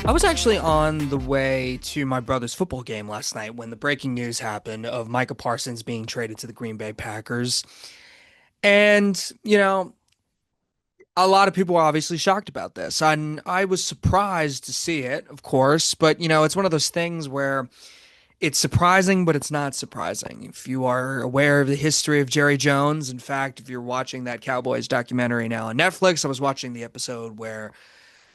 I was actually on the way to my brother's football game last night when the breaking news happened of Micah Parsons being traded to the Green Bay Packers. And, a lot of people were obviously shocked about this. And I was surprised to see it, of course, but it's one of those things where it's surprising, but it's not surprising. If you are aware of the history of Jerry Jones, in fact, if you're watching that Cowboys documentary now on Netflix, I was watching the episode where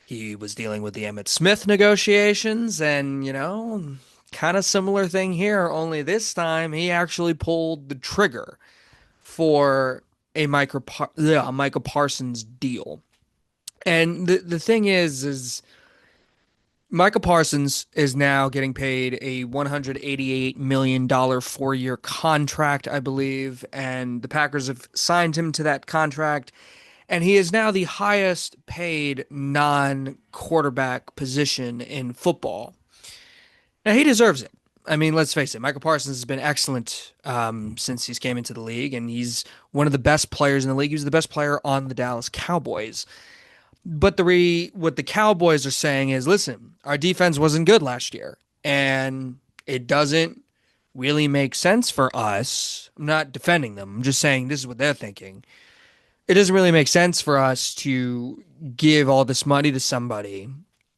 he was dealing with the Emmitt Smith negotiations, and kind of similar thing here, only this time he actually pulled the trigger for a Micah Parsons deal. And the thing is Micah Parsons is now getting paid a $188 million 4-year contract, I believe, and the Packers have signed him to that contract. And he is now the highest paid non-quarterback position in football. Now, he deserves it. I mean, let's face it, Michael Parsons has been excellent since he's came into the league, and he's one of the best players in the league. He was the best player on the Dallas Cowboys. But what the Cowboys are saying is, listen, our defense wasn't good last year, and it doesn't really make sense for us. I'm not defending them. I'm just saying this is what they're thinking. It doesn't really make sense for us to give all this money to somebody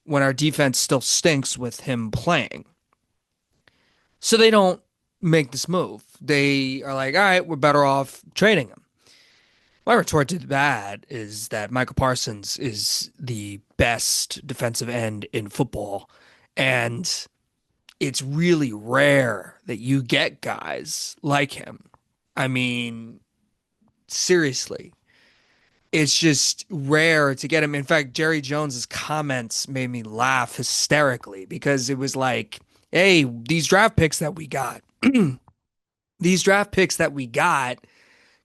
when our defense still stinks with him playing. So they don't make this move. They are like, all right, we're better off trading him. My retort to that is that Michael Parsons is the best defensive end in football. And it's really rare that you get guys like him. I mean, seriously, it's just rare to get him. In fact, Jerry Jones's comments made me laugh hysterically because it was like, hey, these draft picks that we got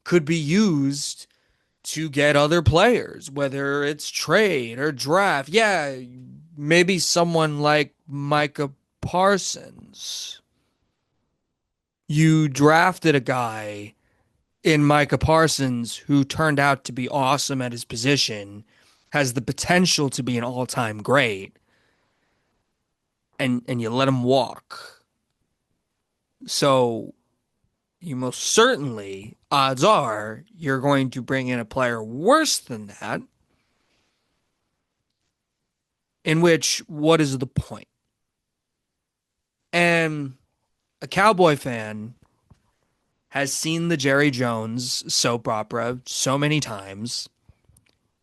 could be used to get other players, whether it's trade or draft. Yeah, maybe someone like Micah Parsons. You drafted a guy in Micah Parsons, who turned out to be awesome at his position, has the potential to be an all-time great, and you let him walk. So you most certainly, odds are, you're going to bring in a player worse than that, in which, what is the point? And a Cowboy fan has seen the Jerry Jones soap opera so many times.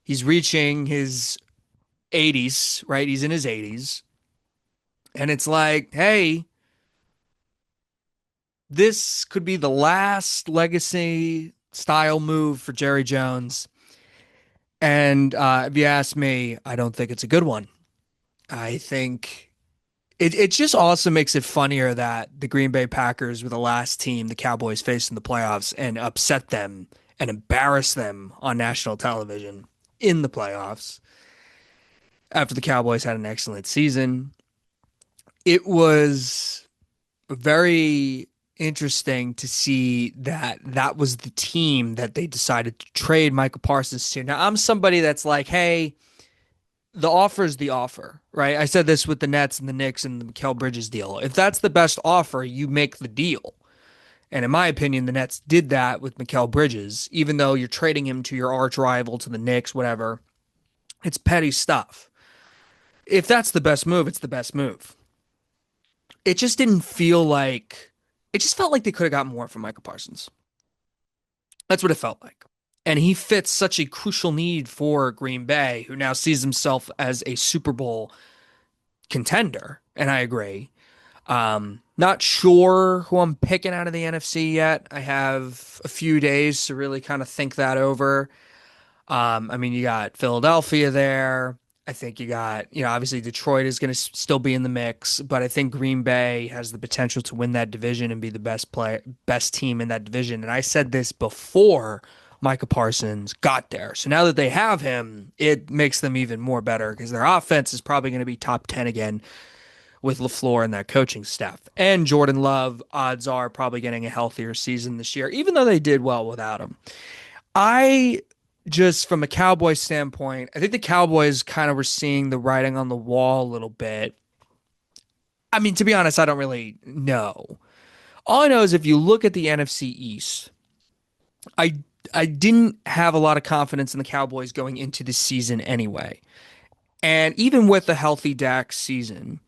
He's reaching his 80s, right? He's in his 80s. And it's like, hey, this could be the last legacy style move for Jerry Jones. And if you ask me, I don't think it's a good one. I think it just also makes it funnier that the Green Bay Packers were the last team the Cowboys faced in the playoffs and upset them and embarrass them on national television in the playoffs after the Cowboys had an excellent season. It was very interesting to see that that was the team that they decided to trade Micah Parsons to. Now, I'm somebody that's like, hey, the offer is the offer, right? I said this with the Nets and the Knicks and the Mikal Bridges deal. If that's the best offer, you make the deal. And in my opinion, the Nets did that with Mikal Bridges, even though you're trading him to your arch rival, to the Knicks, whatever. It's petty stuff. If that's the best move, it's the best move. It just didn't feel like it just felt like they could have got more from Michael Parsons. That's what it felt like. And he fits such a crucial need for Green Bay, who now sees himself as a Super Bowl contender. And I agree. Not sure who I'm picking out of the NFC yet. I have a few days to really kind of think that over. I mean, you got Philadelphia there. I think you got, obviously Detroit is going to still be in the mix, but I think Green Bay has the potential to win that division and be the best team in that division. And I said this before Micah Parsons got there. So now that they have him, it makes them even more better because their offense is probably going to be top 10 again with LaFleur and that coaching staff. And Jordan Love, odds are, probably getting a healthier season this year, even though they did well without him. I just from a Cowboys standpoint, I think the Cowboys kind of were seeing the writing on the wall a little bit. I mean, to be honest, I don't really know. All I know is if you look at the NFC East, I I didn't have a lot of confidence in the Cowboys going into the season anyway. And even with a healthy Dak season,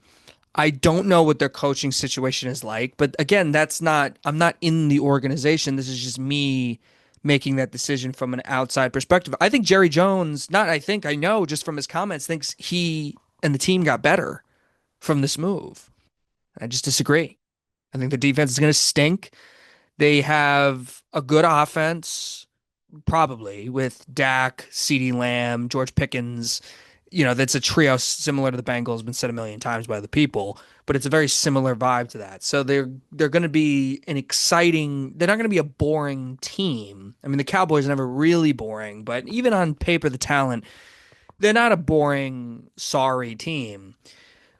I don't know what their coaching situation is like. But again, I'm not in the organization. This is just me making that decision from an outside perspective. I think Jerry Jones, not I think, I know just from his comments, thinks he and the team got better from this move. I just disagree. I think the defense is going to stink. They have a good offense, probably with Dak, CeeDee Lamb, George Pickens. That's a trio similar to the Bengals, been said a million times by the people, but it's a very similar vibe to that. So they're going to be an exciting. They're not going to be a boring team. I mean, the Cowboys are never really boring, but even on paper, the talent, they're not a boring, sorry team.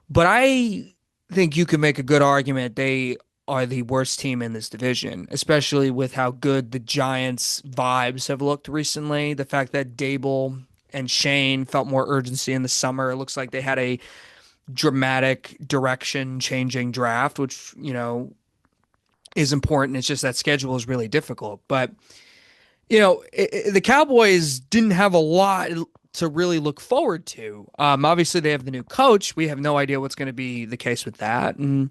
But I think you could make a good argument they are the worst team in this division, especially with how good the Giants' vibes have looked recently. The fact that Dable and Shane felt more urgency in the summer. It looks like they had a dramatic direction changing draft, which, is important. It's just that schedule is really difficult. But the Cowboys didn't have a lot to really look forward to. Obviously, they have the new coach. We have no idea what's going to be the case with that. And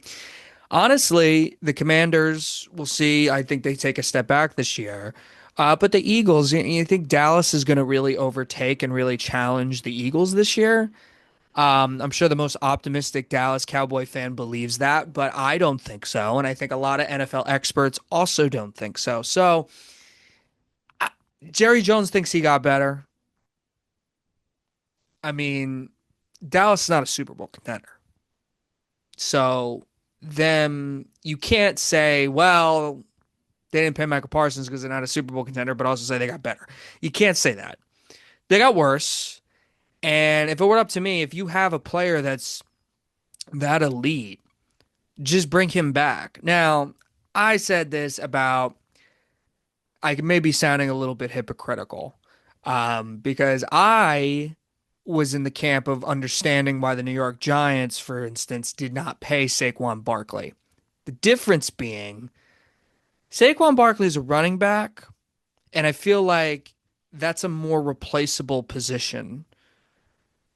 honestly, the Commanders, we'll see. I think they take a step back this year. But the Eagles, you think Dallas is going to really overtake and really challenge the Eagles this year? I'm sure the most optimistic Dallas Cowboy fan believes that, but I don't think so. And I think a lot of NFL experts also don't think so. So, Jerry Jones thinks he got better. I mean, Dallas is not a Super Bowl contender. So them you can't say, well, they didn't pay Michael Parsons because they're not a Super Bowl contender, but also say they got better. You can't say that. They got worse. And if it were up to me, if you have a player that's that elite, just bring him back. Now, I said this about I may be sounding a little bit hypocritical because I was in the camp of understanding why the New York Giants, for instance, did not pay Saquon Barkley. The difference being Saquon Barkley is a running back, and I feel like that's a more replaceable position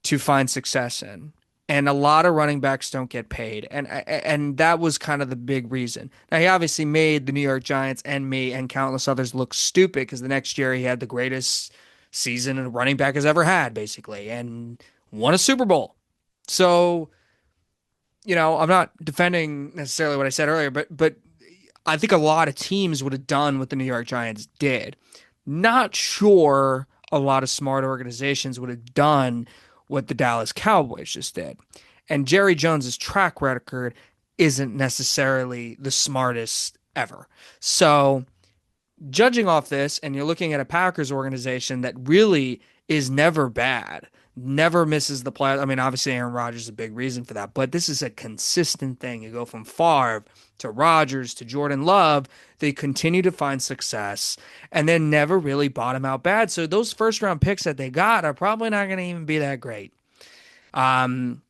to find success in. And a lot of running backs don't get paid, and that was kind of the big reason. Now he obviously made the New York Giants and me and countless others look stupid because the next year he had the greatest season a running back has ever had, basically, and won a Super Bowl. So I'm not defending necessarily what I said earlier, but I think a lot of teams would have done what the New York Giants did. Not sure a lot of smart organizations would have done what the Dallas Cowboys just did. And Jerry Jones's track record isn't necessarily the smartest ever. So, judging off this, and you're looking at a Packers organization that really is never bad, never misses the play. I mean, obviously Aaron Rodgers is a big reason for that, but this is a consistent thing. You go from Favre to Rodgers to Jordan Love, they continue to find success and then never really bottom out bad. So those first round picks that they got are probably not going to even be that great. Um,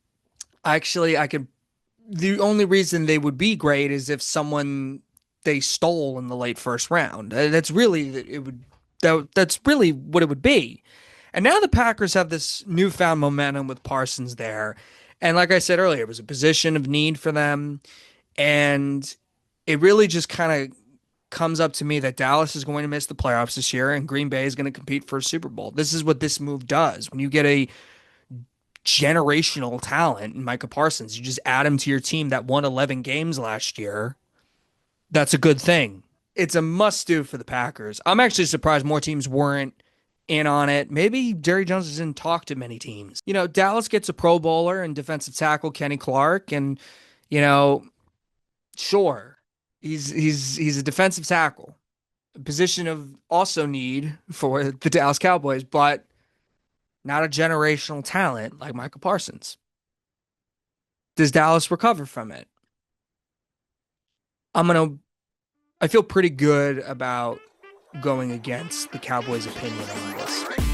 Actually, I could the only reason they would be great is if someone they stole in the late first round. That's really it would that's really what it would be. And now the Packers have this newfound momentum with Parsons there. And like I said earlier, it was a position of need for them. And it really just kind of comes up to me that Dallas is going to miss the playoffs this year and Green Bay is going to compete for a Super Bowl. This is what this move does. When you get a generational talent in Micah Parsons. You just add him to your team that won 11 games last year. That's a good thing. It's a must do for the Packers. I'm actually surprised more teams weren't in on it. Maybe Jerry Jones didn't talk to many teams. Dallas gets a Pro Bowler and defensive tackle Kenny Clark, and you know, sure, he's a defensive tackle, a position of also need for the Dallas Cowboys, but not a generational talent like Michael Parsons. Does Dallas recover from it? I'm gonna. I feel pretty good about. going against the Cowboys' opinion on this.